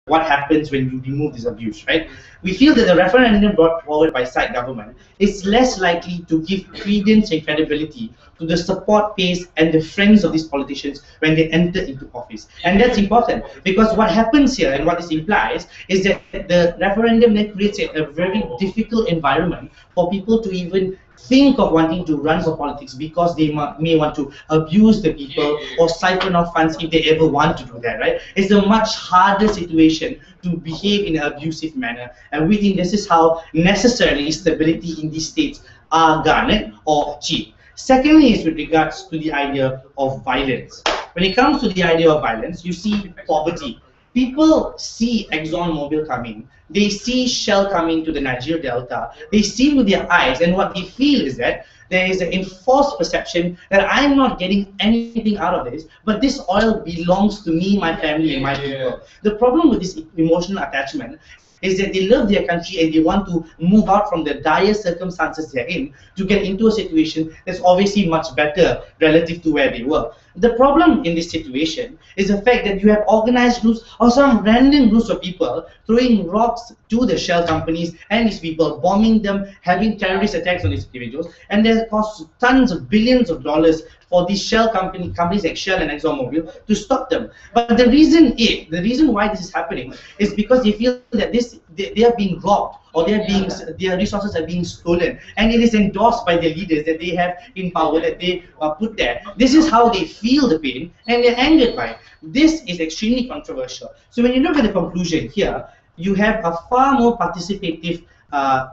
what happens when you remove this abuse, right? We feel that the referendum brought forward by side government is less likely to give credence and credibility to the support base and the friends of these politicians when they enter into office. And that's important because what happens here and what this implies is that the referendum then creates a very difficult environment for people to even think of wanting to run for politics because they may want to abuse the people or siphon off funds if they ever want to do that, right? It's a much harder situation to behave in an abusive manner, and we think this is how necessarily stability in these states are garnered or achieved. Secondly is with regards to the idea of violence. When it comes to the idea of violence, you see poverty. People see ExxonMobil coming, they see Shell coming to the Niger Delta, they see with their eyes, and what they feel is that there is an enforced perception that I'm not getting anything out of this, but this oil belongs to me, my family, and my people. The problem with this emotional attachment is that they love their country and they want to move out from the dire circumstances they're in to get into a situation that's obviously much better relative to where they were. The problem in this situation is the fact that you have organized groups or some random groups of people throwing rocks to the Shell companies and these people, bombing them, having terrorist attacks on these individuals, and that costs tons of billions of dollars for these Shell companies like Shell and ExxonMobil to stop them. But the reason why this is happening is because they feel that they are being robbed or their resources are being stolen, and it is endorsed by the leaders that they have in power, that they put there. This is how they feel the pain and they're angered by it. This is extremely controversial. So when you look at the conclusion here, you have a far more participative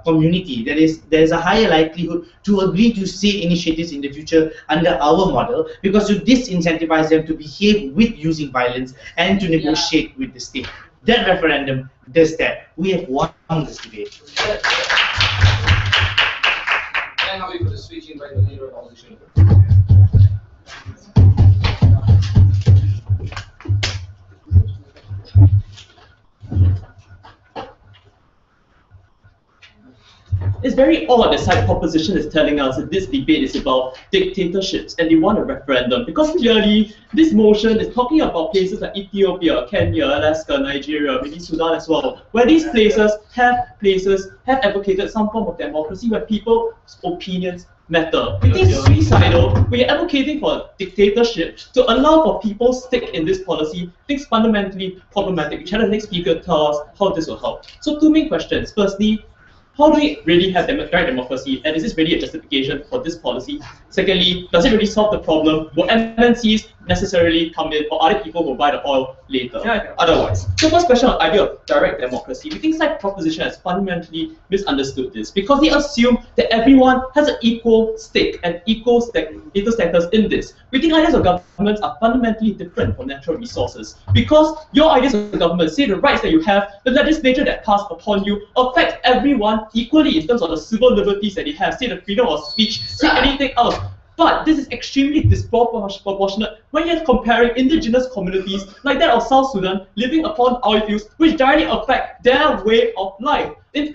community. There is a higher likelihood to agree to say initiatives in the future under our model because you disincentivize them to behave with using violence and to negotiate with the state. That referendum does that. We have won this debate. And now we put a switch in by the leader of opposition. It's very odd the side proposition is telling us that this debate is about dictatorships and they want a referendum, because clearly this motion is talking about places like Ethiopia, Kenya, Alaska, Nigeria, maybe Sudan as well, where these places have advocated some form of democracy where people's opinions matter. We think it's suicidal. We are advocating for a dictatorship to allow for people stick in this policy. Things fundamentally problematic. We try the next speaker tell us how this will help. So two main questions. Firstly, how do we really have direct democracy, and is this really a justification for this policy? Secondly, does it really solve the problem? Will MNCs necessarily come in, or other people will buy the oil later? Otherwise. So first question on the idea of direct democracy. We think side proposition has fundamentally misunderstood this because they assume that everyone has an equal stake and equal status in this. We think ideas of governments are fundamentally different from natural resources because your ideas of government say the rights that you have, the legislature that passed upon you, affect everyone equally in terms of the civil liberties that they have, say the freedom of speech, say anything else. But this is extremely disproportionate when you're comparing indigenous communities like that of South Sudan living upon oil fields, which directly affect their way of life. In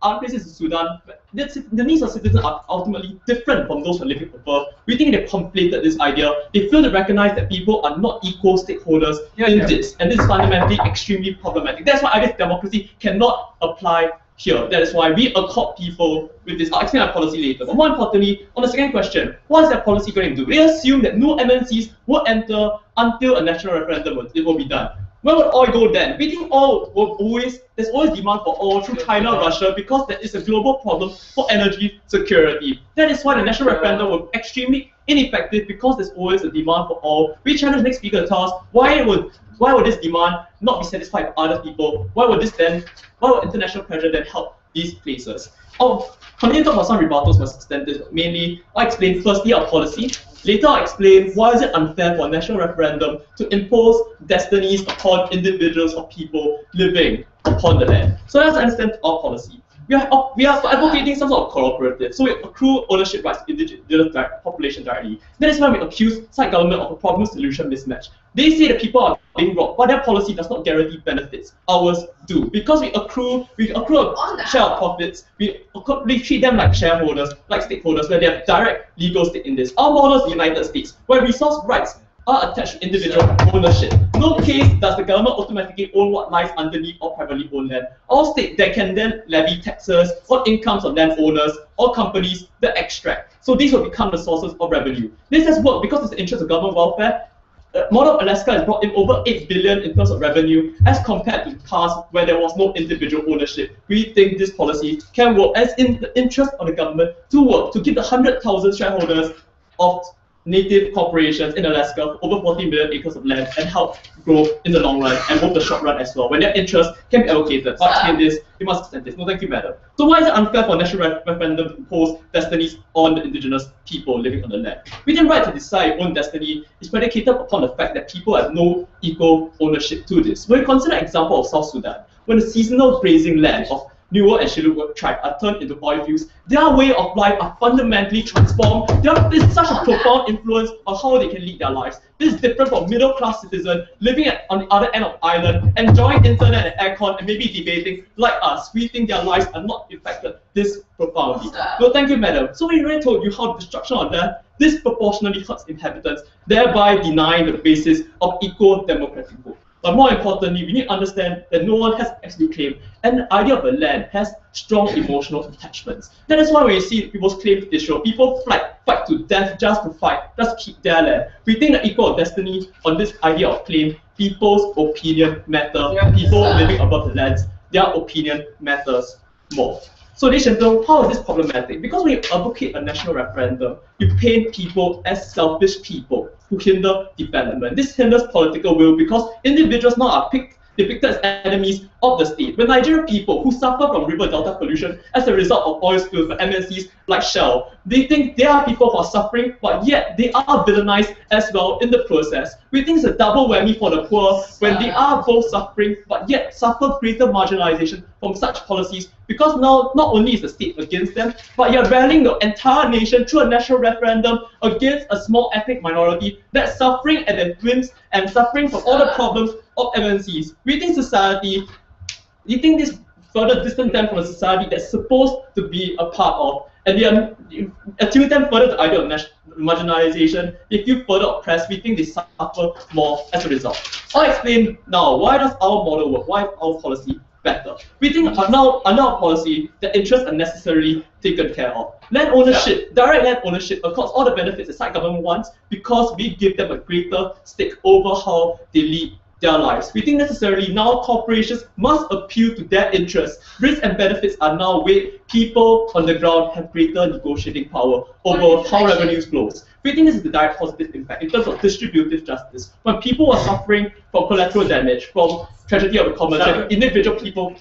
other places in Sudan, the needs of citizens are ultimately different from those who are living above. We think they've conflated this idea. They fail to recognize that people are not equal stakeholders in this, and this is fundamentally extremely problematic. That's why I guess democracy cannot apply here. That is why we accord people with this. I'll explain our policy later. But more importantly, on the second question, what is that policy going to do? They assume that no MNCs will enter until a national referendum will be done. Where would oil go then? We think oil there's always demand for oil through China, Russia, because that is a global problem for energy security. That is why the national referendum will be extremely ineffective, because there's always a demand for oil. We challenge the next speaker to tell us why would this demand not be satisfied by other people? Why would international pressure then help these places? I'll continue to talk about some rebuttals more substantive. Mainly, I'll explain firstly our policy. Later, I'll explain why is it unfair for a national referendum to impose destinies upon individuals or people living upon the land. So let's understand our policy. We are advocating some sort of cooperative, so we accrue ownership rights to indigenous population directly. That is why we accuse side government of a problem solution mismatch. They say that people are being robbed, but their policy does not guarantee benefits. Ours do. Because we accrue a share of profits, we treat them like shareholders, like stakeholders, where they have direct legal stake in this. Our model is the United States, where resource rights are attached to individual ownership. No case does the government automatically own what lies underneath or privately owned land. All states that can then levy taxes on incomes of landowners or companies that extract. So these will become the sources of revenue. This has worked because it's the interest of government welfare. Model of Alaska has brought in over 8 billion in terms of revenue as compared to the past where there was no individual ownership. We think this policy can work as in the interest of the government to work to give the 100,000 shareholders of native corporations in Alaska over 40 million acres of land and help grow in the long run and both the short run as well. When their interests can be allocated, but to explain this, we must extend this. No, thank you, madam. So why is it unfair for a national referendum to impose destinies on the indigenous people living on the land? We think right to decide your own destiny is predicated upon the fact that people have no equal ownership to this. When we consider an example of South Sudan, when the seasonal grazing land of Nuer and Shilluk tribe are turned into oil fields, their way of life are fundamentally transformed. There is such a profound influence on how they can lead their lives. This is different from middle-class citizens living on the other end of the island, enjoying internet and aircon, and maybe debating like us. We think their lives are not affected this profoundly. No, thank you, madam. So we already told you how the destruction of land disproportionately hurts inhabitants, thereby denying the basis of equal democratic vote. But more importantly, we need to understand that no one has absolute claim, and the idea of the land has strong emotional attachments. That is why when you see people's claim to Israel, people fight to death just to fight, just to keep their land. We think the equal destiny on this idea of claim, people's opinion matter. People living above the lands, their opinion matters more. So ladies and gentlemen, how is this problematic? Because when you advocate a national referendum, you paint people as selfish people who hinder development. This hinders political will because individuals now are depicted as enemies of the state. When Nigerian people who suffer from river delta pollution as a result of oil spills by MNCs like Shell, they think they are people who are suffering, but yet they are villainized as well in the process. We think it's a double whammy for the poor when they are both suffering, but yet suffer greater marginalization from such policies, because now not only is the state against them, but you're rallying the entire nation through a national referendum against a small ethnic minority that's suffering at their whims and suffering from all the problems of MNCs. We think this further distance them from a society that's supposed to be a part of, and they are attune them further to the idea of marginalization. They feel further oppressed. We think they suffer more as a result. I'll explain now why does our model work, why is our policy better. We think under our policy, the interests are necessarily taken care of. Land ownership, direct land ownership, of course, all the benefits the side government wants because we give them a greater stake over how they lead their lives. We think necessarily now corporations must appeal to their interests. Risks and benefits are now weighed. People on the ground have greater negotiating power over how revenues flows. We think this is the direct positive impact in terms of distributive justice. When people are suffering from collateral damage, from tragedy of the commons, and individual people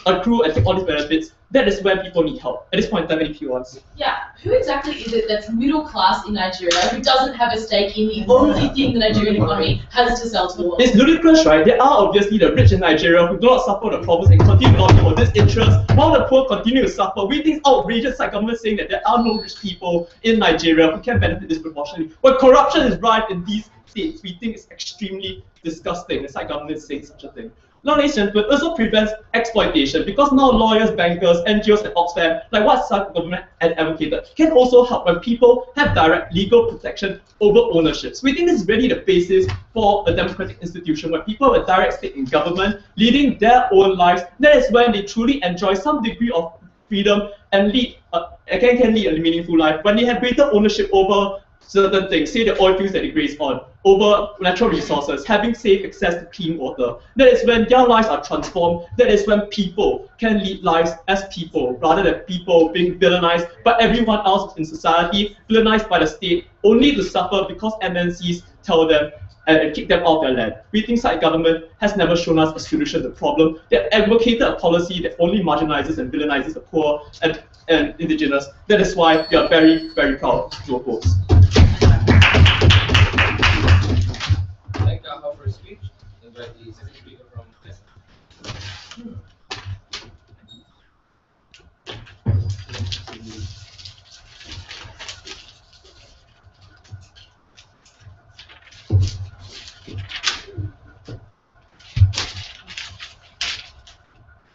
accrue and take all these benefits, that is when people need help. At this point in time, any few ones. Yeah, who exactly is it that's middle class in Nigeria who doesn't have a stake in the only thing the Nigerian economy has to sell to the world? It's ludicrous, right? There are obviously the rich in Nigeria who do not suffer the problems and continue to lobby for this interest, while the poor continue to suffer. We think it's outrageous, like government saying that there are no rich people in Nigeria who can benefit disproportionately. When corruption is rife in these states, we think it's extremely disgusting. It's like government saying such a thing. Now, ladies and gentlemen, also prevents exploitation because now lawyers, bankers, NGOs, and Oxfam, like what some government has advocated, can also help when people have direct legal protection over ownerships. We think this is really the basis for a democratic institution where people have a direct stake in government, leading their own lives. That is when they truly enjoy some degree of freedom and can lead a meaningful life. When they have greater ownership over certain things, say the oil fields that they graze on, over natural resources, having safe access to clean water. That is when their lives are transformed. That is when people can lead lives as people, rather than people being villainized by everyone else in society, villainized by the state, only to suffer because MNCs tell them and kick them off their land. We think side government has never shown us a solution to the problem. They have advocated a policy that only marginalizes and villainizes the poor and indigenous. That is why we are very, very proud to oppose. Thank you for your speech. Invite the second speaker from Yes.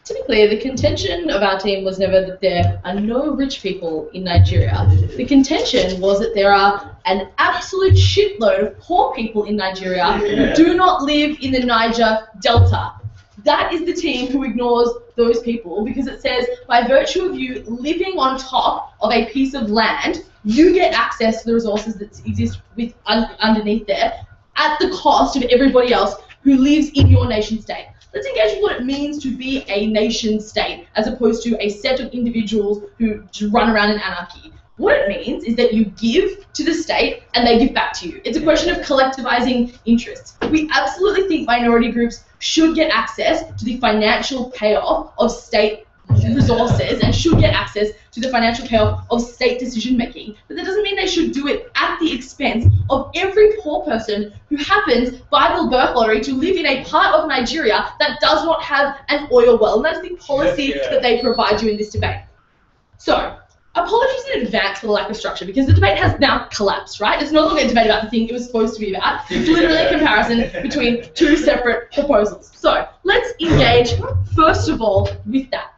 To be be clear, the contention of our team was never that there are no rich people in Nigeria. The contention was that there are an absolute shitload of poor people in Nigeria who do not live in the Niger Delta. That is the team who ignores those people because it says by virtue of you living on top of a piece of land, you get access to the resources that exist underneath there at the cost of everybody else who lives in your nation state. Let's engage with what it means to be a nation state as opposed to a set of individuals who run around in anarchy. What it means is that you give to the state and they give back to you. It's a question of collectivizing interests. We absolutely think minority groups should get access to the financial payoff of state resources and should get access to the financial payoff of state decision making. But that doesn't mean they should do it at the expense of every poor person who happens, by the birth lottery, to live in a part of Nigeria that does not have an oil well. And that's the policy that they provide you in this debate. So, apologies in advance for the lack of structure because the debate has now collapsed, right? It's no longer a debate about the thing it was supposed to be about. It's literally a comparison between two separate proposals. So let's engage first of all with that.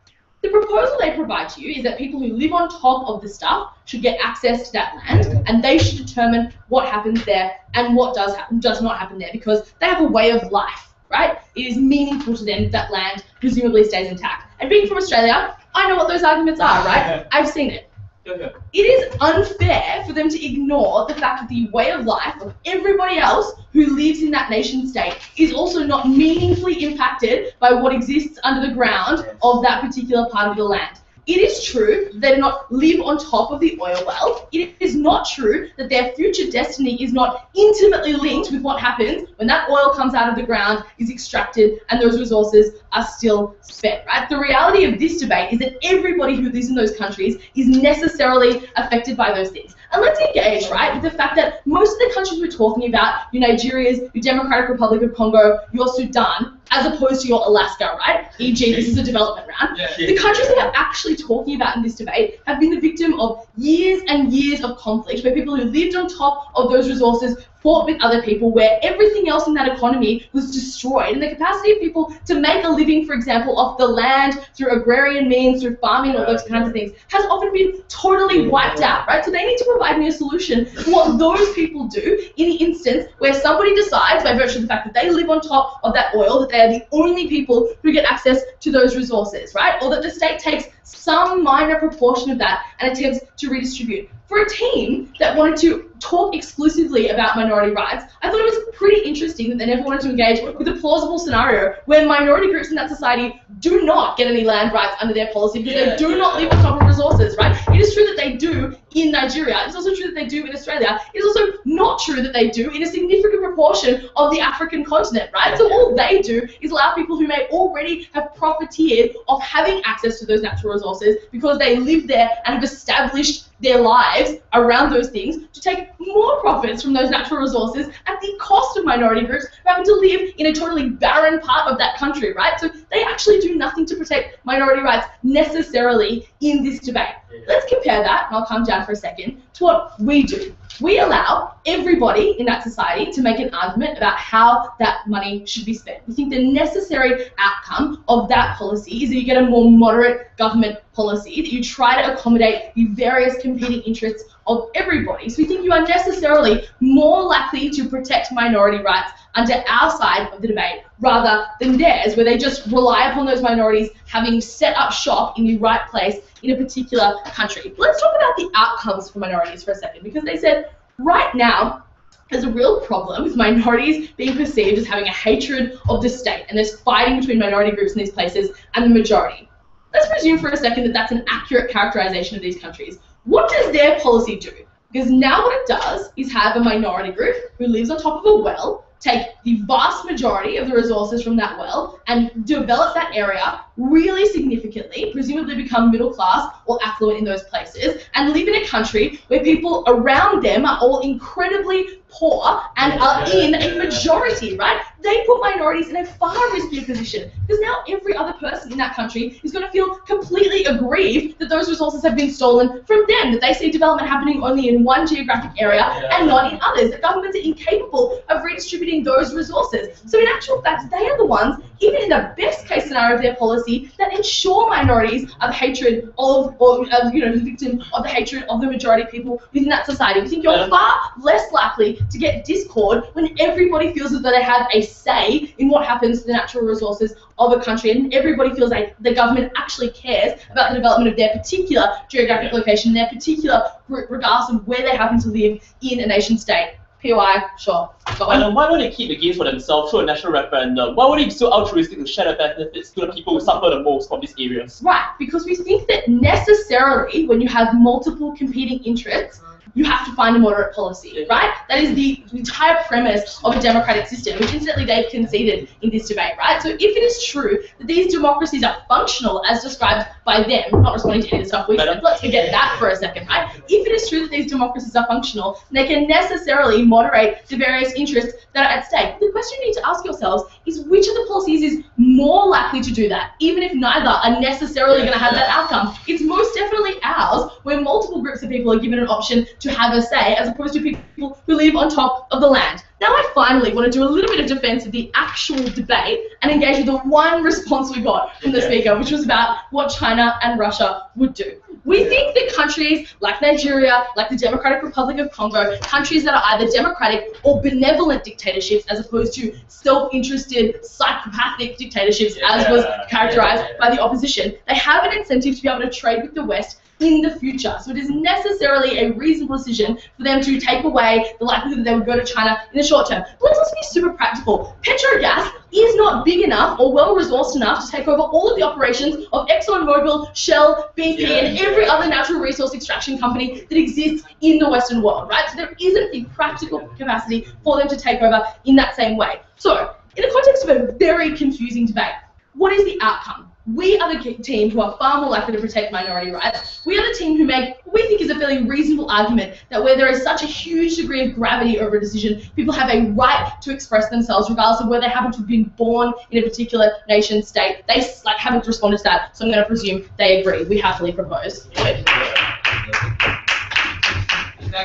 The proposal they provide to you is that people who live on top of the stuff should get access to that land and they should determine what happens there and what does not happen there because they have a way of life, right? It is meaningful to them that land presumably stays intact. And being from Australia, I know what those arguments are, right? I've seen it. It is unfair for them to ignore the fact that the way of life of everybody else who lives in that nation state is also not meaningfully impacted by what exists under the ground of that particular part of the land. It is true that they do not live on top of the oil well. It is not true that their future destiny is not intimately linked with what happens when that oil comes out of the ground, is extracted, and those resources are still spent, right? The reality of this debate is that everybody who lives in those countries is necessarily affected by those things. And let's engage, right, with the fact that most of the countries we're talking about, your Nigerias, your Democratic Republic of Congo, your Sudan, as opposed to your Alaska, right? E.g., this is a development round. The countries that we're actually talking about in this debate have been the victim of years and years of conflict where people who lived on top of those resources fought with other people, where everything else in that economy was destroyed. And the capacity of people to make a living, for example, off the land through agrarian means, through farming, all those kinds of things, has often been totally wiped out, right? So they need to provide me a solution for what those people do in the instance where somebody decides, by virtue of the fact that they live on top of that oil, that they are the only people who get access to those resources, right? Or that the state takes some minor proportion of that and attempts to redistribute. For a team that wanted to talk exclusively about minority rights, I thought it was pretty interesting that they never wanted to engage with a plausible scenario where minority groups in that society do not get any land rights under their policy because they do not live on top of resources, right? It is true that they do in Nigeria. It's also true that they do in Australia. It is also not true that they do in a significant proportion of the African continent, right? So all they do is allow people who may already have profiteered of having access to those natural resources because they live there and have established their lives around those things to take more profits from those natural resources at the cost of minority groups who happen to live in a totally barren part of that country, right? So they actually do nothing to protect minority rights necessarily in this debate. Let's compare that, and I'll calm down for a second, to what we do. We allow everybody in that society to make an argument about how that money should be spent. We think the necessary outcome of that policy is that you get a more moderate government policy, that you try to accommodate the various competing interests of everybody. So we think you are necessarily more likely to protect minority rights under our side of the debate rather than theirs, where they just rely upon those minorities having set up shop in the right place in a particular country. Let's talk about the outcomes for minorities for a second, because they said right now there's a real problem with minorities being perceived as having a hatred of the state, and there's fighting between minority groups in these places and the majority. Let's presume for a second that that's an accurate characterization of these countries. What does their policy do? Because now what it does is have a minority group who lives on top of a well, take the vast majority of the resources from that well and develop that area really significantly, presumably become middle class or affluent in those places, and live in a country where people around them are all incredibly poor and are in a majority, right? They put minorities in a far riskier position because now every other person in that country is going to feel completely aggrieved that those resources have been stolen from them, that they see development happening only in one geographic area and not in others, that governments are incapable of redistributing those resources. So in actual fact, they are the ones even in the best case scenario of their policy, that ensure minorities are the hatred of, or the victim of the hatred of the majority of people within that society. We think you're far less likely to get discord when everybody feels as though they have a say in what happens to the natural resources of a country, and everybody feels like the government actually cares about the development of their particular geographic location, their particular regardless of where they happen to live in a nation state. POI, sure. And why don't they keep the gains for themselves through a national referendum? Why would they be so altruistic to share the benefits to the people who suffer the most from these areas? Right, because we think that necessarily when you have multiple competing interests, you have to find a moderate policy, right? That is the entire premise of a democratic system, which incidentally they've conceded in this debate, right? So if it is true that these democracies are functional as described by them, not responding to any of the stuff we said, let's forget that for a second, right? If it is true that these democracies are functional, they can necessarily moderate the various interests that are at stake. The question you need to ask yourselves is which of the policies is more likely to do that, even if neither are necessarily going to have that outcome. It's most definitely ours, where multiple groups of people are given an option to have a say, as opposed to people who live on top of the land. Now I finally want to do a little bit of defense of the actual debate and engage with the one response we got from the speaker, which was about what China and Russia would do. We think that countries like Nigeria, like the Democratic Republic of Congo, countries that are either democratic or benevolent dictatorships as opposed to self-interested, psychopathic dictatorships as was characterized by the opposition, they have an incentive to be able to trade with the West in the future. So it is necessarily a reasonable decision for them to take away the likelihood that they would go to China in the short term. But let's also be super practical. Petrogas is not big enough or well-resourced enough to take over all of the operations of ExxonMobil, Shell, BP, and every other natural resource extraction company that exists in the Western world, right? So there isn't the practical capacity for them to take over in that same way. So, in the context of a very confusing debate, what is the outcome? We are the team who are far more likely to protect minority rights. We are the team who make what we think is a fairly reasonable argument that where there is such a huge degree of gravity over a decision, people have a right to express themselves regardless of where they happen to have been born in a particular nation state. They haven't responded to that, so I'm going to presume they agree. We happily propose. Thank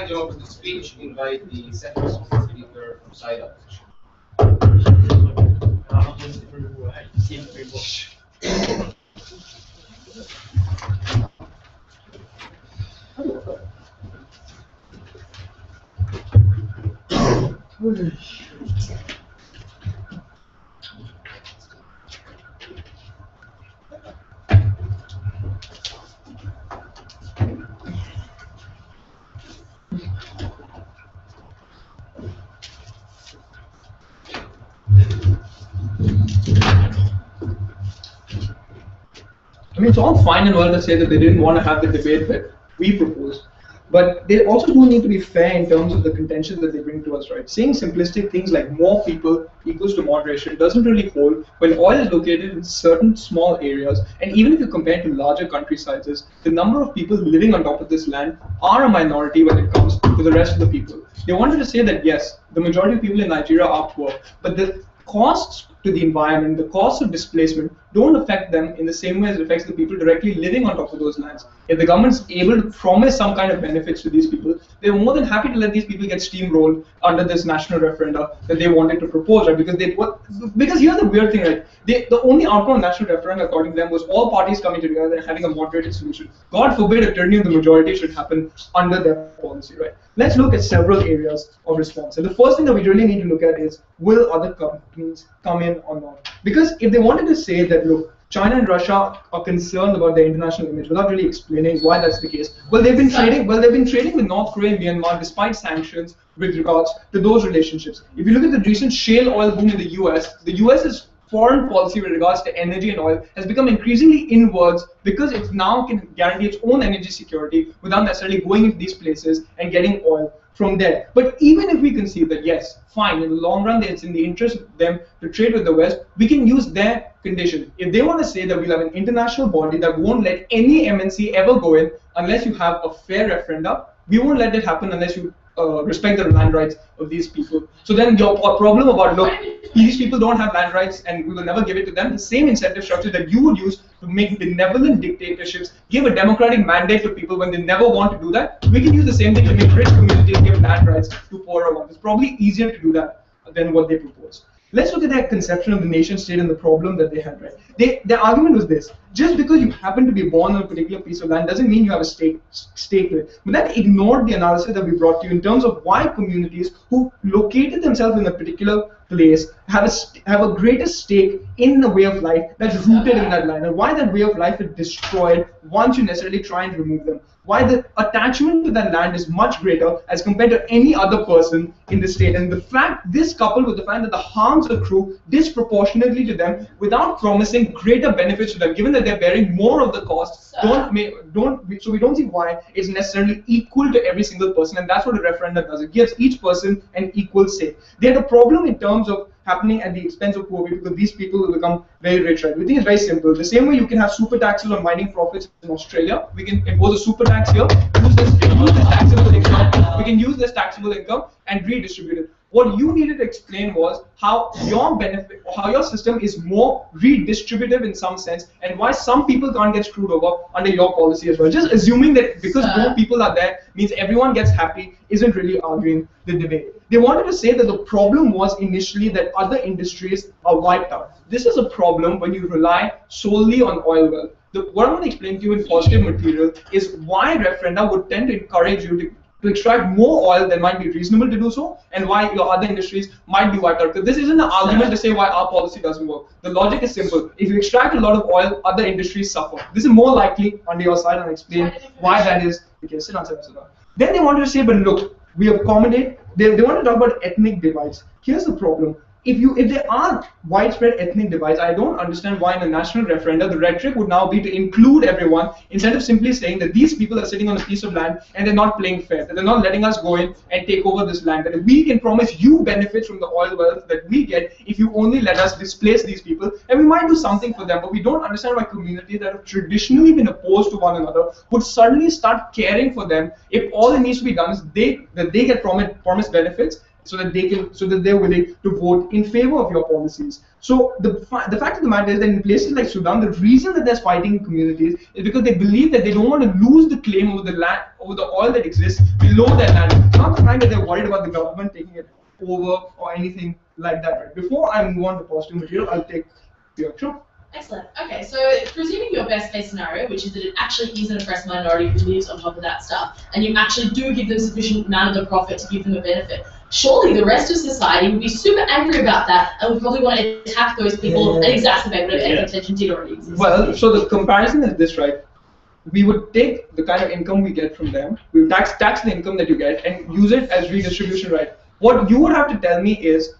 you all for the speech. Invite the second speaker from side opposition. I mean, it's all fine and well to say that they didn't want to have the debate that we proposed, but they also do need to be fair in terms of the contentions that they bring to us, right? Saying simplistic things like more people equals to moderation doesn't really hold when oil is located in certain small areas, and even if you compare to larger country sizes, the number of people living on top of this land are a minority when it comes to the rest of the people. They wanted to say that yes, the majority of people in Nigeria are poor, but the costs to the environment, the cost of displacement don't affect them in the same way as it affects the people directly living on top of those lands. If the government's able to promise some kind of benefits to these people, they're more than happy to let these people get steamrolled under this national referendum that they wanted to propose, right? Because here's the weird thing, right? The only outcome of national referendum, according to them, was all parties coming together and having a moderated solution. God forbid a turning of the majority should happen under their policy, right? Let's look at several areas of response. And the first thing that we really need to look at is, will other companies come in or not? Because if they wanted to say that, look, China and Russia are concerned about their international image without really explaining why that's the case. Well, they've been trading with North Korea and Myanmar despite sanctions with regards to those relationships. If you look at the recent shale oil boom in the US's foreign policy with regards to energy and oil has become increasingly inwards because it now can guarantee its own energy security without necessarily going into these places and getting oil from there. But even if we concede that yes, fine, in the long run it's in the interest of them to trade with the West, we can use their condition. If they want to say that we'll have an international body that won't let any MNC ever go in unless you have a fair referendum, we won't let it happen unless you respect the land rights of these people. So then your problem about, look, these people don't have land rights and we will never give it to them, the same incentive structure that you would use to make benevolent dictatorships give a democratic mandate to people when they never want to do that, we can use the same thing to make rich communities give land rights to poorer ones. It's probably easier to do that than what they propose. Let's look at their conception of the nation state and the problem that they had, right? Their argument was this: just because you happen to be born on a particular piece of land doesn't mean you have a stake to it. But that ignored the analysis that we brought to you in terms of why communities who located themselves in a particular place have a greater stake in the way of life that's rooted in that land, and why that way of life is destroyed once you necessarily try and remove them. Why the attachment to that land is much greater as compared to any other person in the state. And the fact, this coupled with the fact that the harms accrue disproportionately to them without promising greater benefits to them, given that they're bearing more of the cost, so we don't see why it's necessarily equal to every single person. And that's what a referendum does. It gives each person an equal say. They had a problem in terms of happening at the expense of poor people, because these people will become very rich, right? We think it's very simple. The same way you can have super taxes on mining profits in Australia, we can impose a super tax here, use this taxable income, we can use this taxable income and redistribute it. What you needed to explain was how your benefit, or how your system is more redistributive in some sense, and why some people can't get screwed over under your policy as well. Just assuming that because more people are there means everyone gets happy isn't really arguing the debate. They wanted to say that the problem was initially that other industries are wiped out. This is a problem when you rely solely on oil well. What I'm going to explain to you in positive material is why referenda would tend to encourage you to extract more oil than might be reasonable to do so, and why your other industries might be wiped out. Because this isn't an argument to say why our policy doesn't work. The logic is simple. If you extract a lot of oil, other industries suffer. This is more likely under your side, and I'll explain why that is. Okay, sit down. Then they wanted to say, but look, we accommodate. They want to talk about ethnic divides. Here's the problem. If there are widespread ethnic divides, I don't understand why in a national referendum the rhetoric would now be to include everyone instead of simply saying that these people are sitting on a piece of land and they're not playing fair, that they're not letting us go in and take over this land, that we can promise you benefits from the oil wealth that we get if you only let us displace these people, and we might do something for them. But we don't understand why communities that have traditionally been opposed to one another would suddenly start caring for them if all that needs to be done is that they get promised benefits, so that they're willing to vote in favor of your policies. So the fact of the matter is that in places like Sudan, the reason that there's fighting in communities is because they believe that they don't want to lose the claim over the land, over the oil that exists below their land. Not the fact that they're worried about the government taking it over or anything like that. Right? Before I move on to positive material, I'll take your show. Excellent. Okay, so presuming your best case scenario, which is that it actually is an oppressed minority who lives on top of that stuff, and you actually do give them sufficient amount of the profit to give them a benefit, surely the rest of society would be super angry about that and would probably want to attack those people and exacerbate whatever ethnic tension did already exist. Well, so the comparison is this, right? We would take the kind of income we get from them, we would tax the income that you get and use it as redistribution, right? What you would have to tell me is,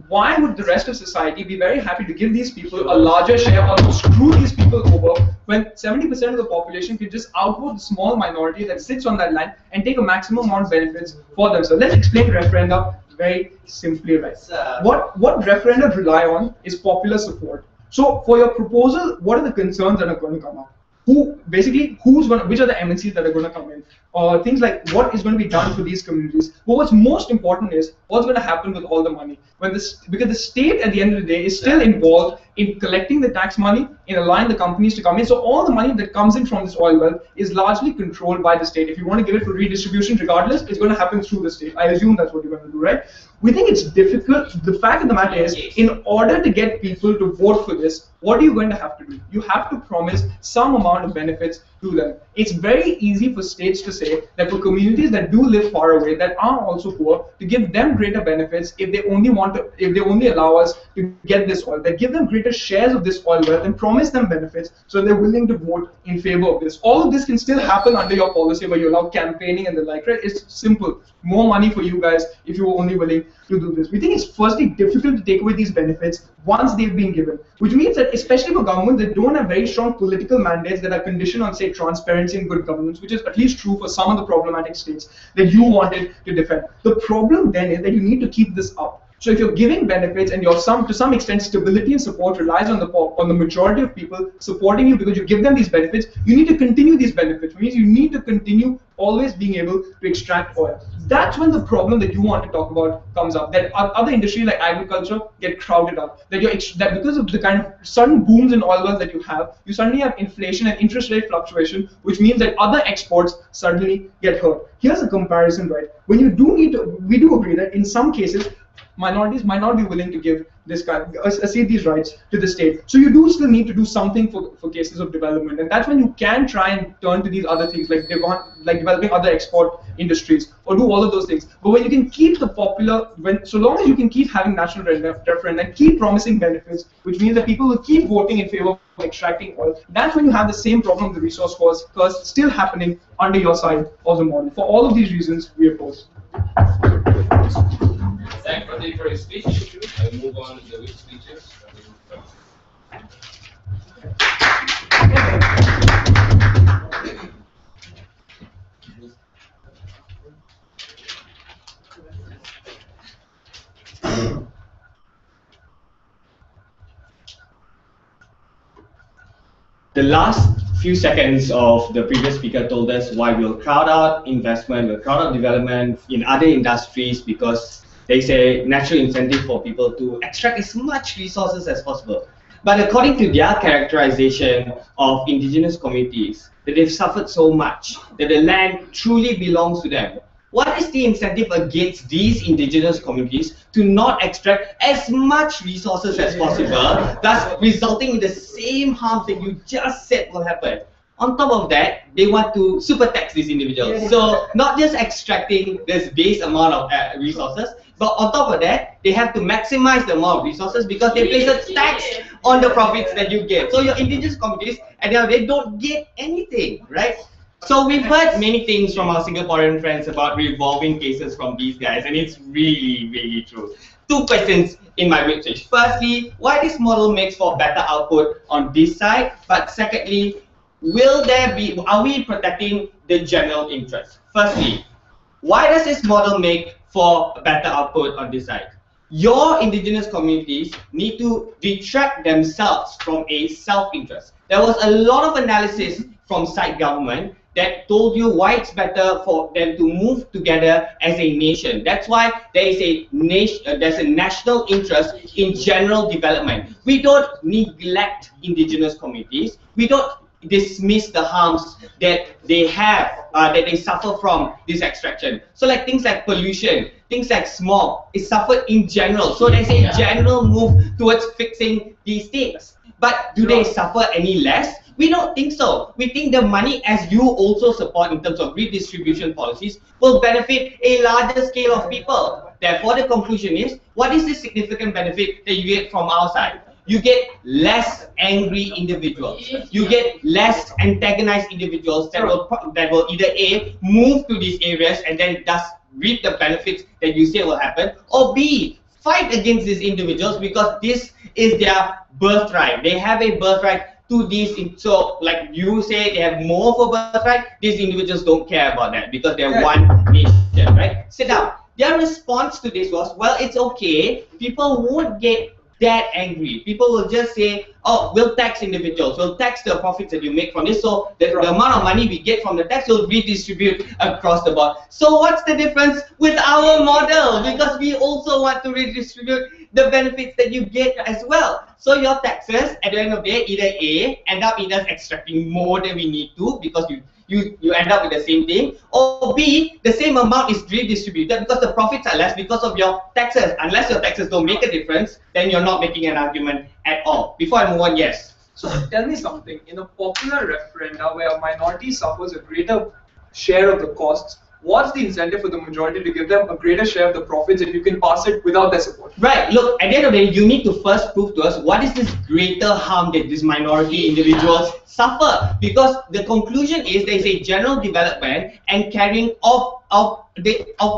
why would the rest of society be very happy to give these people a larger share or to screw these people over when 70% of the population can just outvote the small minority that sits on that land and take a maximum amount of benefits for them? So let's explain referenda very simply, right? What referenda rely on is popular support. So for your proposal, what are the concerns that are going to come up? Which are the MNCs that are going to come in? Or things like what is going to be done for these communities. But what's most important is what's going to happen with all the money. Because the state at the end of the day is still involved in collecting the tax money, in allowing the companies to come in. So all the money that comes in from this oil wealth is largely controlled by the state. If you want to give it for redistribution, regardless, it's going to happen through the state. I assume that's what you're going to do, right? We think it's difficult. The fact of the matter is, in order to get people to vote for this, what are you going to have to do? You have to promise some amount of benefits to them. It's very easy for states to say that for communities that do live far away, that are also poor, to give them greater benefits if they only allow us to get this oil. That give them greater shares of this oil wealth and promise them benefits so they're willing to vote in favor of this. All of this can still happen under your policy where you allow campaigning and the like, right? It's simple. More money for you guys if you're only willing to do this. We think it's firstly difficult to take away these benefits once they've been given, which means that especially for governments that don't have very strong political mandates that are conditioned on, say, transparency and good governance, which is at least true for some of the problematic states that you wanted to defend. The problem then is that you need to keep this up. So if you're giving benefits and to some extent stability and support relies on the majority of people supporting you because you give them these benefits, you need to continue these benefits, which means you need to continue always being able to extract oil. That's when the problem that you want to talk about comes up, that other industries like agriculture get crowded out, that because of the kind of sudden booms in oil wealth that you suddenly have inflation and interest rate fluctuation, which means that other exports suddenly get hurt. Here's a comparison, right? When we do agree that in some cases minorities might not be willing to give cede these rights to the state. So you do still need to do something for cases of development, and that's when you can try and turn to these other things like developing other export industries or do all of those things. But when you can keep the popular, so long as you can keep having national referendum and keep promising benefits, which means that people will keep voting in favor of extracting oil, that's when you have the same problem with the resource curse still happening under your side of the model. For all of these reasons, we oppose. Thank you for your speech. I move on to the weak speeches. The last few seconds of the previous speaker told us why we'll crowd out investment, we'll crowd out development in other industries because they say natural incentive for people to extract as much resources as possible. But according to their characterization of indigenous communities, that they've suffered so much, that the land truly belongs to them. What is the incentive against these indigenous communities to not extract as much resources as possible, thus resulting in the same harm that you just said will happen? On top of that, they want to super tax these individuals. So not just extracting this base amount of resources, but on top of that, they have to maximize the amount of resources because they place a tax on the profits that you get. So your indigenous communities, at the end of the day, don't get anything, right? So we've heard many things from our Singaporean friends about revolving cases from these guys, and it's really, really true. Two questions in my webpage. Firstly, why this model makes for better output on this side? But secondly, are we protecting the general interest? Firstly, why does this model make for better output on this side? Your indigenous communities need to detract themselves from a self-interest. There was a lot of analysis from side government that told you why it's better for them to move together as a nation. That's why there is there's a national interest in general development. We don't neglect indigenous communities. We don't dismiss the harms that they have, that they suffer from this extraction. So like things like pollution, things like smog, is suffered in general. So there's a general move towards fixing these things. But do they suffer any less? We don't think so. We think the money, as you also support in terms of redistribution policies, will benefit a larger scale of people. Therefore, the conclusion is, what is the significant benefit that you get from our side? You get less angry individuals. You get less antagonized individuals that will either A, move to these areas and then thus reap the benefits that you say will happen, or B, fight against these individuals because this is their birthright. They have a birthright to these. So like you say, they have more of a birthright. These individuals don't care about that because they're one nation, right? Sit down. Their response to this was, well, it's okay. People won't get that angry. People will just say, oh, we'll tax individuals, we'll tax the profits that you make from this, so the amount of money we get from the tax will redistribute across the board. So what's the difference with our model? Because we also want to redistribute the benefits that you get as well. So your taxes, at the end of the day, either A, end up in us extracting more than we need to because you end up with the same thing, or B, the same amount is redistributed because the profits are less because of your taxes. Unless your taxes don't make a difference, then you're not making an argument at all. Before I move on, yes. So tell me something, in a popular referenda where a minority suffers a greater share of the costs, what's the incentive for the majority to give them a greater share of the profits if you can pass it without their support? Right, look, at the end of the day, you need to first prove to us what is this greater harm that these minority individuals suffer. Because the conclusion is there is a general development and carrying of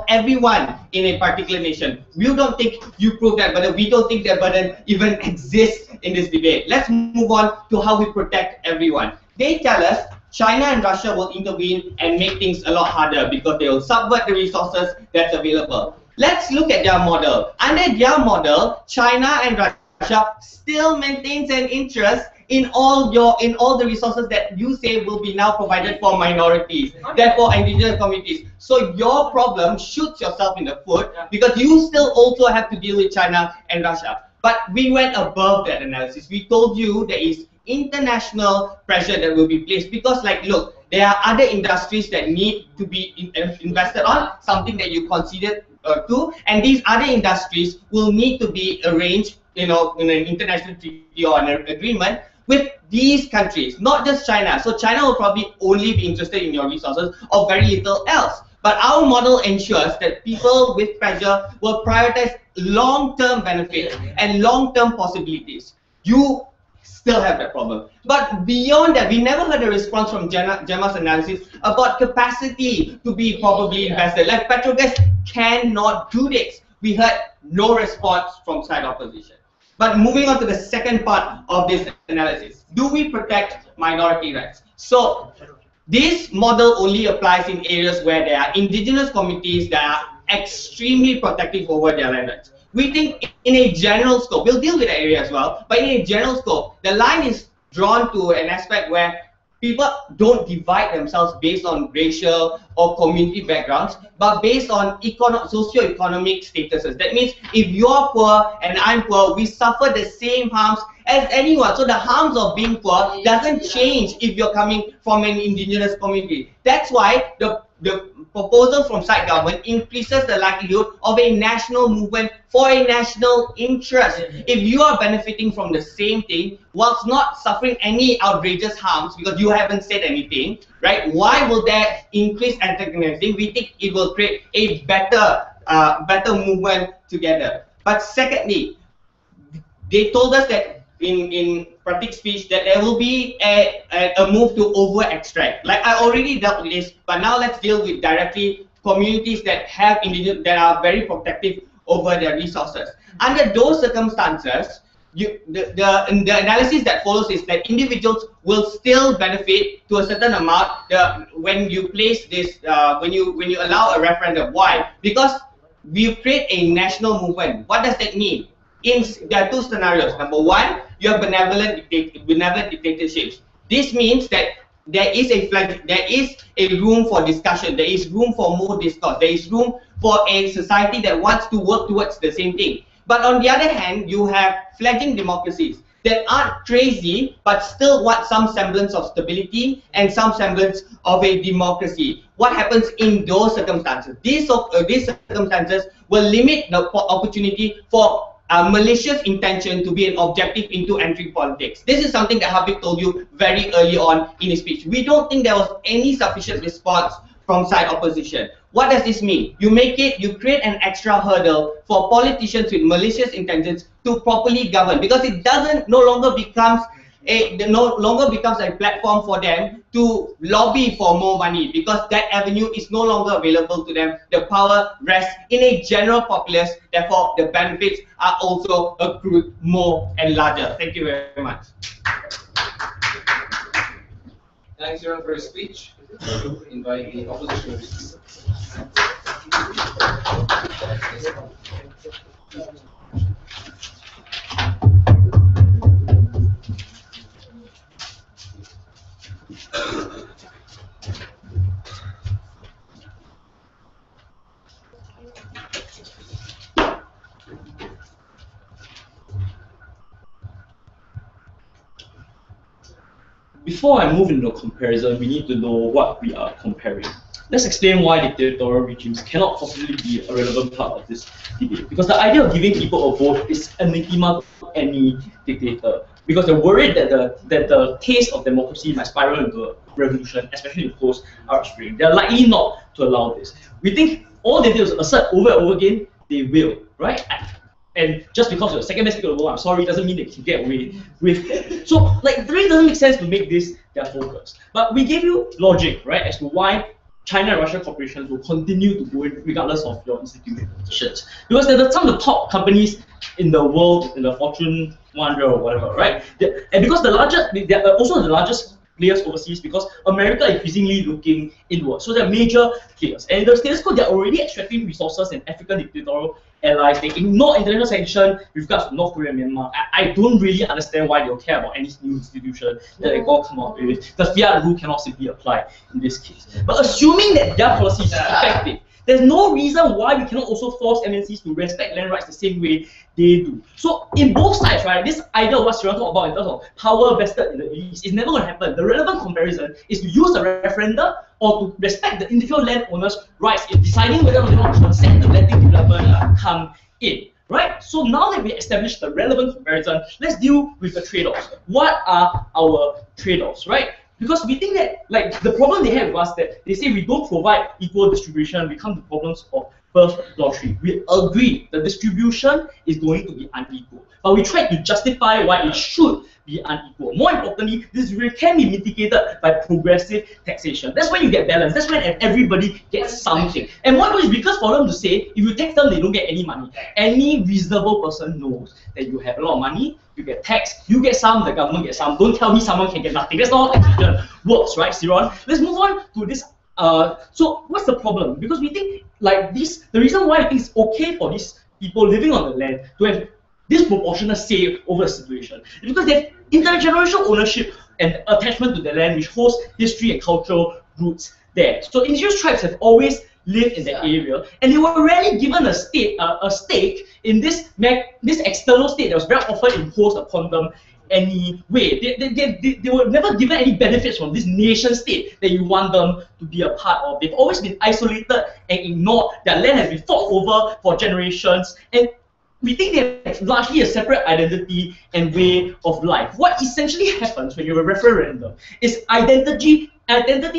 everyone in a particular nation. We don't think you prove that burden. We don't think that burden even exists in this debate. Let's move on to how we protect everyone. They tell us China and Russia will intervene and make things a lot harder because they will subvert the resources that's available. Let's look at their model. Under their model, China and Russia still maintains an interest in all the resources that you say will be now provided for minorities, therefore indigenous communities. So your problem shoots yourself in the foot because you still also have to deal with China and Russia. But we went above that analysis. We told you there is international pressure that will be placed because, like, look, there are other industries that need to be invested on, something that you considered too, and these other industries will need to be arranged in an international treaty or an agreement with these countries, not just China. So China will probably only be interested in your resources or very little else. But our model ensures that people with pressure will prioritize long-term benefit and long-term possibilities. You still have that problem. But beyond that, we never heard a response from Gemma's analysis about capacity to be probably invested. Like Petrogas cannot do this. We heard no response from side opposition. But moving on to the second part of this analysis, do we protect minority rights? So this model only applies in areas where there are indigenous communities that are extremely protective over their land rights. We think in a general scope, we'll deal with that area as well, but in a general scope, the line is drawn to an aspect where people don't divide themselves based on racial or community backgrounds, but based on socio-economic statuses. That means if you're poor and I'm poor, we suffer the same harms as anyone. So the harms of being poor doesn't change if you're coming from an indigenous community. That's why the proposal from side government increases the likelihood of a national movement for a national interest. If you are benefiting from the same thing whilst not suffering any outrageous harms because you haven't said anything, right? Why will that increase antagonism? We think it will create a better movement together. But secondly, they told us that in Pratik's speech that there will be a move to over-extract. Like I already dealt with this, but now let's deal with directly communities that have that are very protective over their resources. Under those circumstances, the analysis that follows is that individuals will still benefit to a certain amount when you place this when you allow a referendum. Why? Because we create a national movement. What does that mean? There are two scenarios. Number one, you have benevolent dictatorships. This means that there is a room for discussion. There is room for more discourse. There is room for a society that wants to work towards the same thing. But on the other hand, you have fledgling democracies that aren't crazy, but still want some semblance of stability and some semblance of a democracy. What happens in those circumstances? These circumstances will limit the opportunity for malicious intention to be an objective into entering politics. This is something that Habib told you very early on in his speech. We don't think there was any sufficient response from side opposition. What does this mean? You create an extra hurdle for politicians with malicious intentions to properly govern, because it no longer becomes a platform for them to lobby for more money, because that avenue is no longer available to them. The power rests in a general populace, therefore the benefits are also accrued more and larger. Thank you very much. Thanks, Aaron, for your speech. Invite the opposition. Before I move into a comparison, we need to know what we are comparing. Let's explain why dictatorial regimes cannot possibly be a relevant part of this debate. Because the idea of giving people a vote is anathema to any dictator. Because they're worried that the taste of democracy might spiral into a revolution, especially in post-Arab Spring. They're likely not to allow this. We think all they do is assert over and over again, they will, right? And just because you're the second best speaker of the world, I'm sorry, doesn't mean they can get away with it. So, like, it really doesn't make sense to make this their focus. But we gave you logic, right, as to why China and Russian corporations will continue to go in regardless of your institutions. Because they're some of the top companies in the world, in the Fortune 100 or whatever, right? And because they're also the largest players overseas, because America is increasingly looking inward. So they're major players. And in the status quo, they're already extracting resources and African dictatorial allies. They ignore international sanction with regards to North Korea and Myanmar. I don't really understand why they'll care about any new institution that they go come up with. The fiat rule cannot simply apply in this case. But assuming that their policy is effective, there's no reason why we cannot also force MNCs to respect land rights the same way they do. So in both sides, right, this idea of what Sri talked about in terms of power vested in the elites is never going to happen. The relevant comparison is to use a referendum or to respect the individual landowners' rights in deciding whether or not consent to letting development come in. Right? So now that we established the relevant comparison, let's deal with the trade-offs. What are our trade-offs, right? Because we think that, like, the problem they have with us that they say we don't provide equal distribution, we come to problems of birth lottery. We agree the distribution is going to be unequal, but we try to justify why it should be unequal. More importantly, this can be mitigated by progressive taxation. That's when you get balance. That's when everybody gets something. And one is because for them to say, if you tax them, they don't get any money. Any reasonable person knows that you have a lot of money, you get taxed, you get some, the government gets some. Don't tell me someone can get nothing. That's not how taxation works, right, Siron? Let's move on to this. So what's the problem? Because we think like this, the reason why I think it's okay for these people living on the land to have disproportionate say over the situation is because they have intergenerational ownership and attachment to the land, which holds history and cultural roots there. So indigenous tribes have always lived in that area, and they were rarely given a stake in this external state that was very often imposed upon them anyway. They were never given any benefits from this nation state that you want them to be a part of. They've always been isolated and ignored. Their land has been fought over for generations, and we think they have largely a separate identity and way of life. What essentially happens when you have a referendum is identity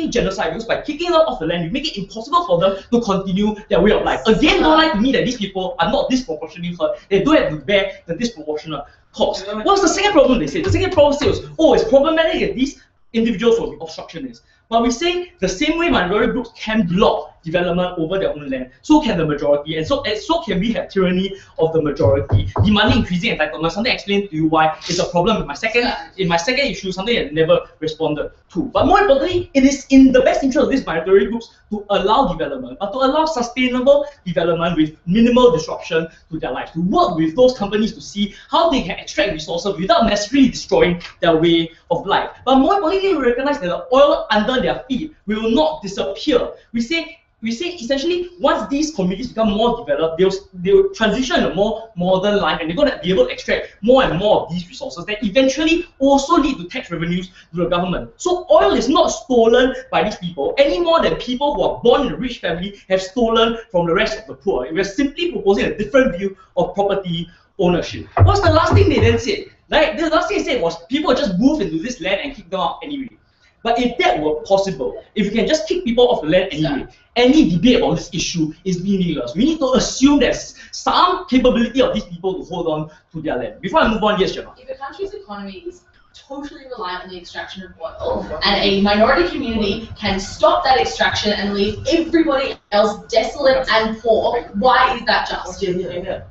genocide, because by kicking them off the land, you make it impossible for them to continue their way of life. Again, don't lie to me that these people are not disproportionately hurt. They don't have to bear the disproportionate cost. What's the second problem they say? The second problem was, oh, it's problematic that these individuals will be obstructionists. But we say the same way minority groups can block development over their own land, so can the majority, and so can we have tyranny of the majority, demanding increasing entitlement. Something I explained to you why it's a problem in my second issue, something I never responded to. But more importantly, it is in the best interest of these minority groups to allow development, but to allow sustainable development with minimal disruption to their lives, to work with those companies to see how they can extract resources without necessarily destroying their way of life. But more importantly, we recognize that the oil under their feet will not disappear. We say essentially, once these communities become more developed, they'll transition to a more modern life, and they're going to be able to extract more and more of these resources that eventually also lead to tax revenues to the government. So oil is not stolen by these people any more than people who are born in a rich family have stolen from the rest of the poor. We're simply proposing a different view of property ownership. What's the last thing they then said? Like, the last thing they said was people just move into this land and kick them out anyway. But if that were possible, if you can just kick people off the land anyway, any debate about this issue is meaningless. We need to assume there's some capability of these people to hold on to their land. Before I move on, yes, Gemma. If a country's economy is totally reliant on the extraction of oil, and a minority community can stop that extraction and leave everybody else desolate and poor, why is that just?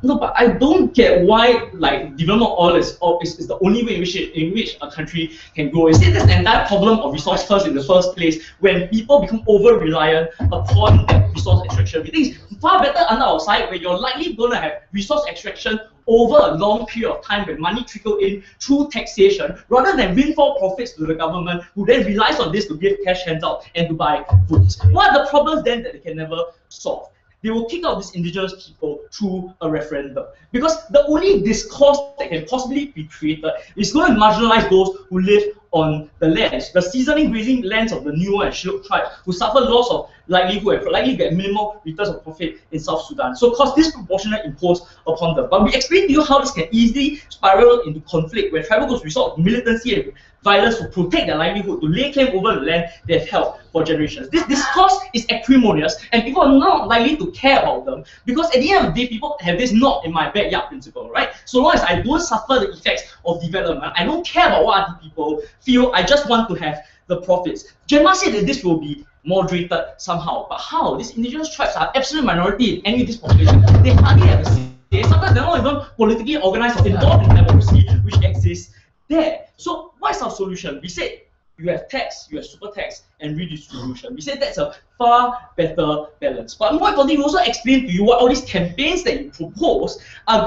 No, but I don't get why like development oil is the only way in which a country can grow. Is there's an entire problem of resource first in the first place when people become over reliant upon that resource extraction. We think it's far better under our side where you're likely going to have resource extraction over a long period of time when money trickle in through taxation, rather than windfall profits to the government, who then relies on this to give cash handout and to buy goods. What are the problems then that they can never solve? They will kick out these indigenous people through a referendum, because the only discourse that can possibly be created is going to marginalize those who live on the lands, the seasoning grazing lands of the Nuer and Shilluk tribes, who suffer loss of livelihood and likely get minimal returns of profit in South Sudan. So cause disproportionate imposed upon them. But we explain to you how this can easily spiral into conflict where tribal groups resort to militancy and violence to protect their livelihood, to lay claim over the land they've held for generations. This discourse is acrimonious, and people are not likely to care about them, because at the end of the day, people have this not in my backyard principle, right? So long as I don't suffer the effects of development, I don't care about what other people feel, I just want to have the profits. Gemma said that this will be moderated somehow, but how? These indigenous tribes are absolute minority in any of this population. They hardly have a say. Sometimes they're not even politically organized or involved in democracy, which exists there. So what's our solution? We said you have tax, you have super tax, and redistribution. We said that's a far better balance. But more importantly, we also explain to you what all these campaigns that you propose are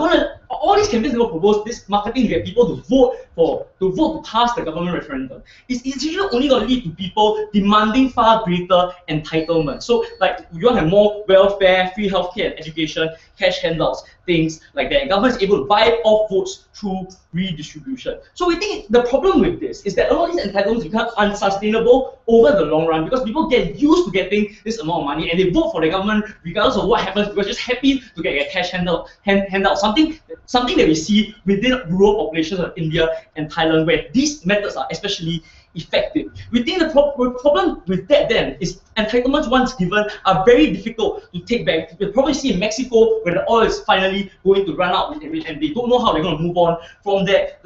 this marketing to get people to vote to pass the government referendum. It's usually only going to lead to people demanding far greater entitlement. So like, you want to have more welfare, free healthcare and education, cash handouts. things like that. Government is able to buy off votes through redistribution. So we think the problem with this is that a lot of these entitlements become unsustainable over the long run because people get used to getting this amount of money and they vote for the government regardless of what happens because they're just happy to get a cash handout. Something that we see within rural populations of India and Thailand where these methods are especially effective. We think the problem with that then is entitlements once given are very difficult to take back. You'll probably see in Mexico where the oil is finally going to run out and they don't know how they're going to move on from there.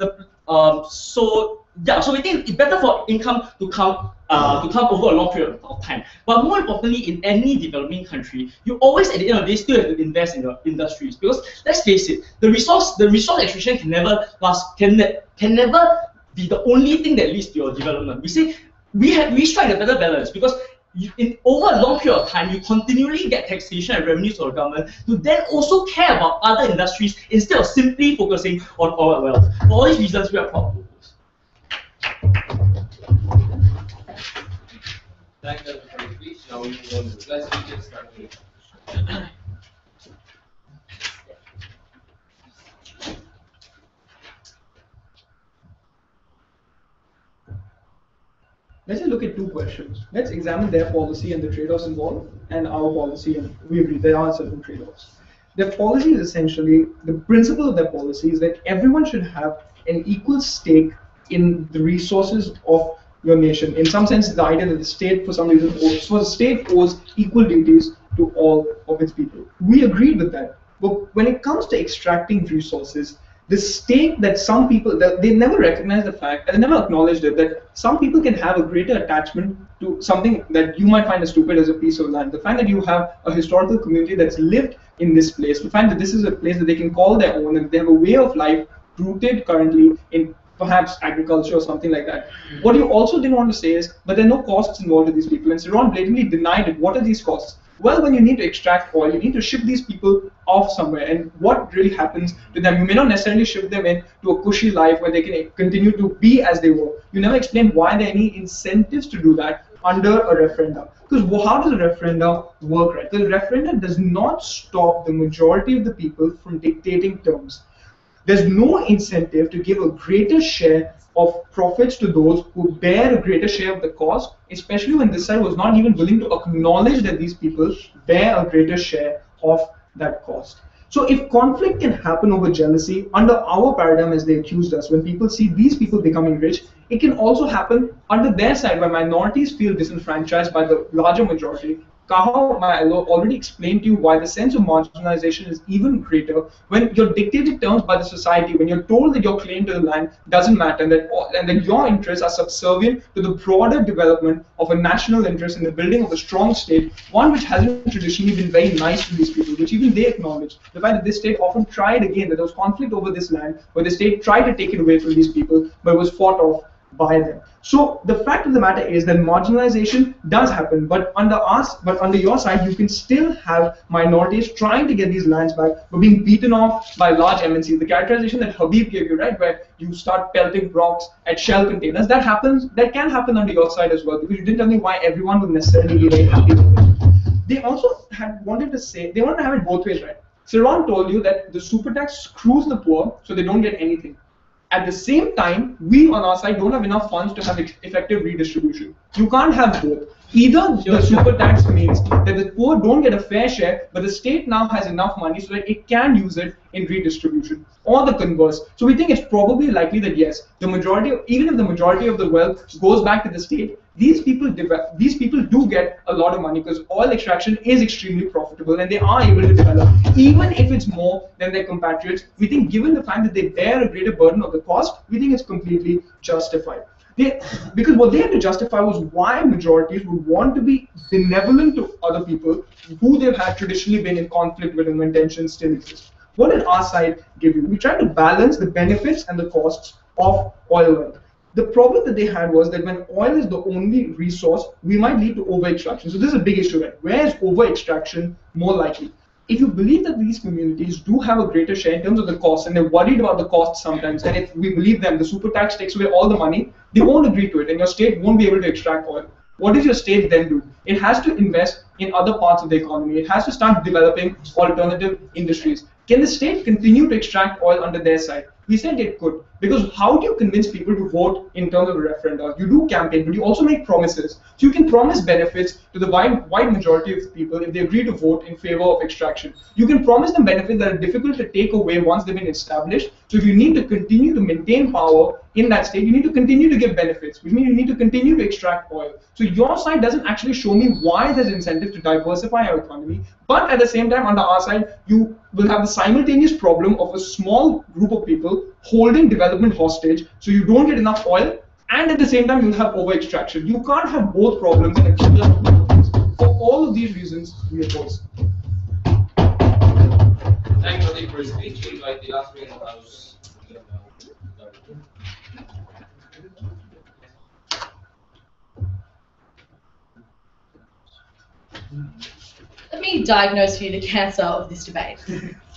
So we think it's better for income to come over a long period of time. But more importantly, in any developing country, you always at the end of the day still have to invest in your industries because let's face it, the resource extraction can never be the only thing that leads to your development. We say we strike a better balance because over a long period of time, you continually get taxation and revenues for the government to then also care about other industries instead of simply focusing on oil wealth. For all these reasons, we are proud to propose. Thank you for the speech. Now we move on to the class speakers. Let's just look at two questions. Let's examine their policy and the trade-offs involved, and our policy, and we agree there are certain trade-offs. Their policy is essentially, the principle of their policy is that everyone should have an equal stake in the resources of your nation. In some sense, the idea that the state, for some reason, the state owes equal duties to all of its people. We agreed with that. But when it comes to extracting resources, the stake that some people, they never recognize the fact, and they never acknowledged it, that some people can have a greater attachment to something that you might find as stupid as a piece of land. The fact that you have a historical community that's lived in this place, the fact that this is a place that they can call their own, and they have a way of life rooted currently in perhaps agriculture or something like that. What you also didn't want to say is, but there are no costs involved with these people, and Siron blatantly denied it. What are these costs? Well, when you need to extract oil, you need to ship these people off somewhere, and what really happens to them? You may not necessarily ship them in to a cushy life where they can continue to be as they were. You never explain why there are any incentives to do that under a referendum. Because how does a referendum work, right? The referendum does not stop the majority of the people from dictating terms. There's no incentive to give a greater share of profits to those who bear a greater share of the cost, especially when this side was not even willing to acknowledge that these people bear a greater share of that cost. So if conflict can happen over jealousy, under our paradigm as they accused us, when people see these people becoming rich, it can also happen under their side where minorities feel disenfranchised by the larger majority. Kaho already explained to you why the sense of marginalization is even greater when you're dictated terms by the society, when you're told that your claim to the land doesn't matter and that your interests are subservient to the broader development of a national interest in the building of a strong state, one which hasn't traditionally been very nice to these people, which even they acknowledge. The fact that this state often tried again, that there was conflict over this land, where the state tried to take it away from these people, but it was fought off by them. So the fact of the matter is that marginalization does happen, but under your side, you can still have minorities trying to get these lands back, but being beaten off by large MNCs. The characterization that Habib gave you, right, where you start pelting rocks at shell containers, that can happen under your side as well, because you didn't tell me why everyone would necessarily be very happy with it. They also wanted to have it both ways, right? Siron told you that the super tax screws the poor, so they don't get anything. At the same time, we on our side don't have enough funds to have effective redistribution. You can't have both. Either the super tax means that the poor don't get a fair share, but the state now has enough money so that it can use it in redistribution, or the converse. So we think it's probably likely that yes, even if the majority of the wealth goes back to the state, these people do get a lot of money because oil extraction is extremely profitable and they are able to develop, even if it's more than their compatriots. We think given the fact that they bear a greater burden of the cost, we think it's completely justified. Because what they had to justify was why majorities would want to be benevolent to other people who they've had traditionally been in conflict with and when tensions still exist. What did our side give you? We tried to balance the benefits and the costs of oil wealth. The problem that they had was that when oil is the only resource, we might lead to over-extraction. So this is a big issue, right? Where is over-extraction more likely? If you believe that these communities do have a greater share in terms of the cost, and they're worried about the cost sometimes, and if we believe them, the super tax takes away all the money, they won't agree to it, and your state won't be able to extract oil. What does your state then do? It has to invest in other parts of the economy. It has to start developing alternative industries. Can the state continue to extract oil under their side? We said it could. Because how do you convince people to vote in terms of a referendum? You do campaign, but you also make promises. So you can promise benefits to the wide majority of people if they agree to vote in favor of extraction. You can promise them benefits that are difficult to take away once they've been established. So if you need to continue to maintain power in that state, you need to continue to give benefits, which means you need to continue to extract oil. So your side doesn't actually show me why there's incentive to diversify our economy, but at the same time, under our side, you will have the simultaneous problem of a small group of people holding development hostage, so you don't get enough oil, and at the same time, you'll have over-extraction. You can't have both problems and accumulate both problems. For all of these reasons, we oppose. Thank you, Pradeep, for your speech. We invite the last speaker in the House. Let me diagnose for you the cancer of this debate.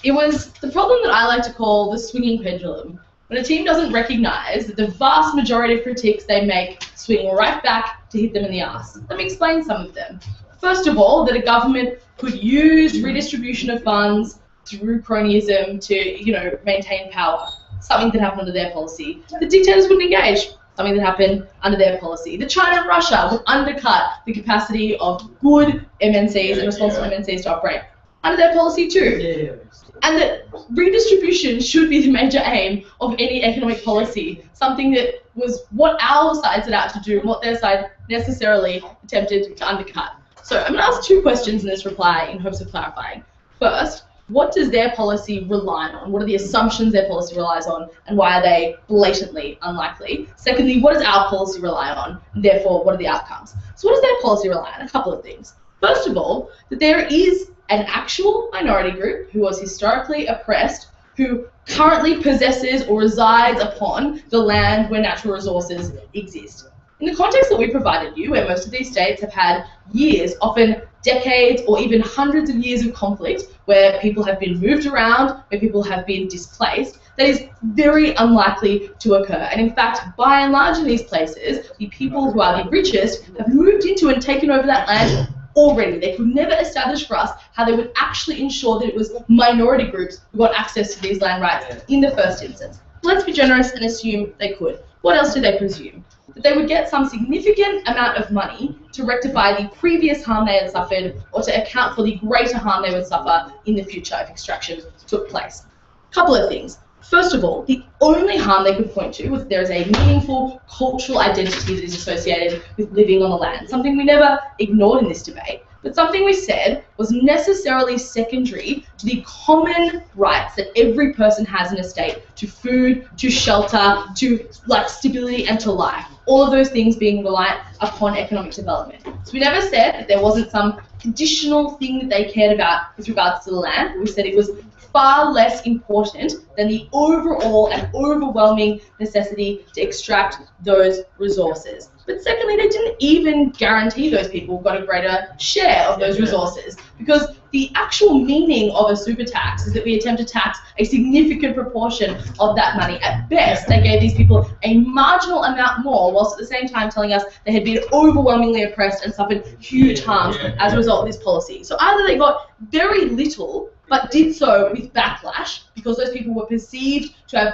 It was the problem that I like to call the swinging pendulum, when a team doesn't recognise that the vast majority of critiques they make swing right back to hit them in the arse. Let me explain some of them. First of all, that a government could use redistribution of funds through cronyism to, maintain power, something that happened under their policy. The dictators wouldn't engage, something that happened under their policy. That China and Russia would undercut the capacity of good MNCs and responsible MNCs to operate, under their policy too. And that redistribution should be the major aim of any economic policy, something that was what our side set out to do and what their side necessarily attempted to undercut. So I'm going to ask two questions in this reply in hopes of clarifying. First, what does their policy rely on? What are the assumptions their policy relies on, and why are they blatantly unlikely? Secondly, what does our policy rely on? And therefore, what are the outcomes? So what does their policy rely on? A couple of things. First of all, that there is an actual minority group who was historically oppressed, who currently possesses or resides upon the land where natural resources exist. In the context that we provided you, where most of these states have had years, often decades or even hundreds of years of conflict, where people have been moved around, where people have been displaced, that is very unlikely to occur. And in fact, by and large in these places, the people who are the richest have moved into and taken over that land already. They could never establish for us how they would actually ensure that it was minority groups who got access to these land rights in the first instance. Let's be generous and assume they could. What else do they presume? That they would get some significant amount of money to rectify the previous harm they had suffered or to account for the greater harm they would suffer in the future if extraction took place. Couple of things. First of all, the only harm they could point to was that there is a meaningful cultural identity that is associated with living on the land, something we never ignored in this debate, but something we said was necessarily secondary to the common rights that every person has in a state to food, to shelter, to stability and to life. All of those things being reliant upon economic development. So we never said that there wasn't some additional thing that they cared about with regards to the land, but we said it was far less important than the overall and overwhelming necessity to extract those resources. But secondly, they didn't even guarantee those people got a greater share of those resources, because the actual meaning of a super tax is that we attempt to tax a significant proportion of that money. At best, they gave these people a marginal amount more, whilst at the same time telling us they had been overwhelmingly oppressed and suffered huge harms as a result of this policy. So either they got very little, but did so with backlash, because those people were perceived to have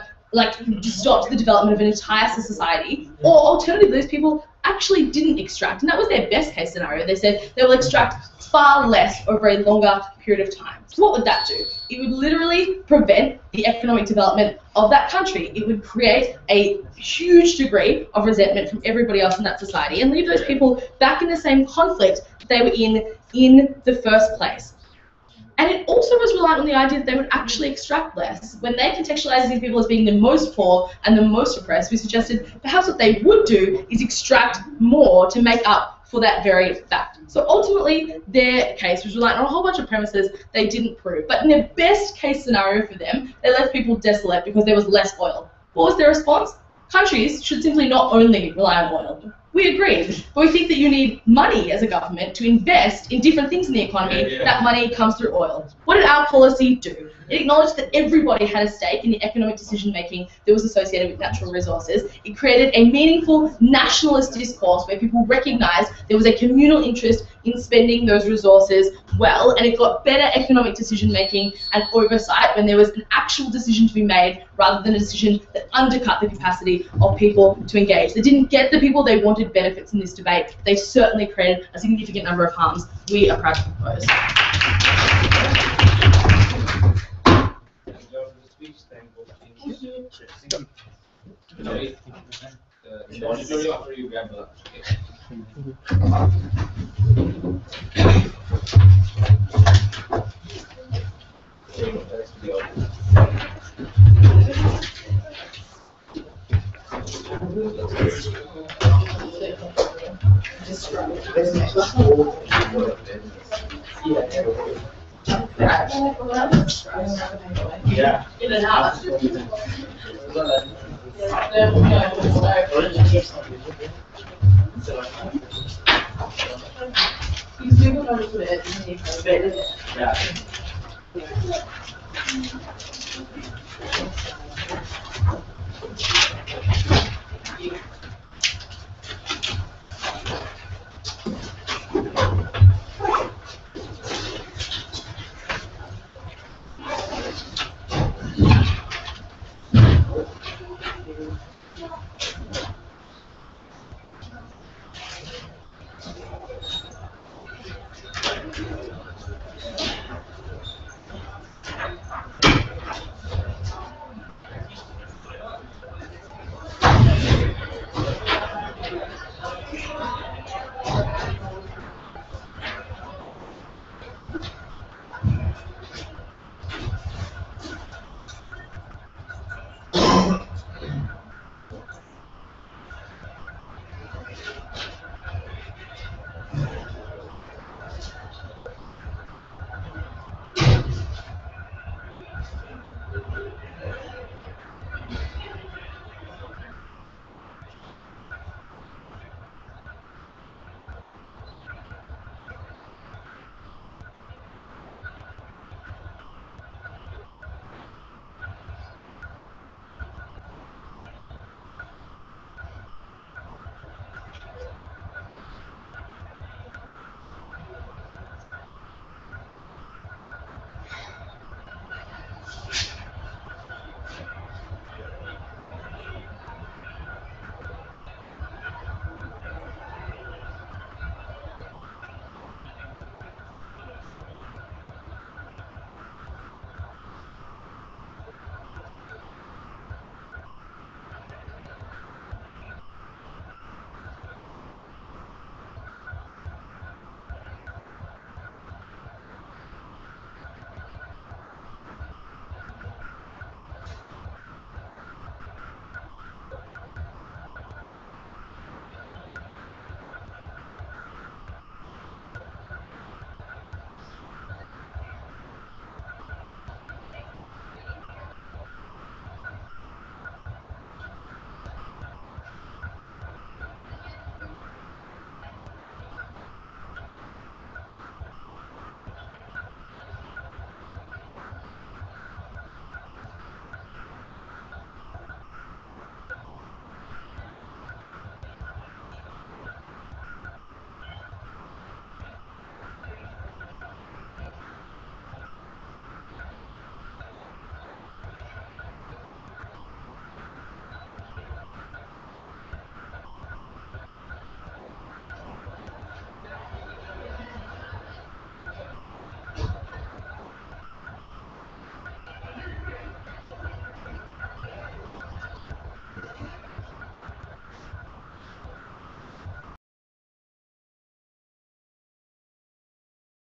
stopped the development of an entire society, or alternatively, those people actually didn't extract, and that was their best case scenario. They said they will extract far less over a longer period of time. So what would that do? It would literally prevent the economic development of that country. It would create a huge degree of resentment from everybody else in that society and leave those people back in the same conflict that they were in the first place. And it also was reliant on the idea that they would actually extract less. When they contextualized these people as being the most poor and the most oppressed, we suggested perhaps what they would do is extract more to make up for that very fact. So ultimately, their case was reliant on a whole bunch of premises they didn't prove. But in their best case scenario for them, they left people desolate because there was less oil. What was their response? Countries should simply not only rely on oil. We agreed, but we think that you need money as a government to invest in different things in the economy. That money comes through oil. What did our policy do? It acknowledged that everybody had a stake in the economic decision making that was associated with natural resources. It created a meaningful nationalist discourse where people recognised there was a communal interest in spending those resources well, and it got better economic decision making and oversight when there was an actual decision to be made rather than a decision that undercut the capacity of people to engage. They didn't get the people they wanted benefits in this debate. They certainly created a significant number of harms we are proud to propose. Monitoring after you grab the Yeah. In and out.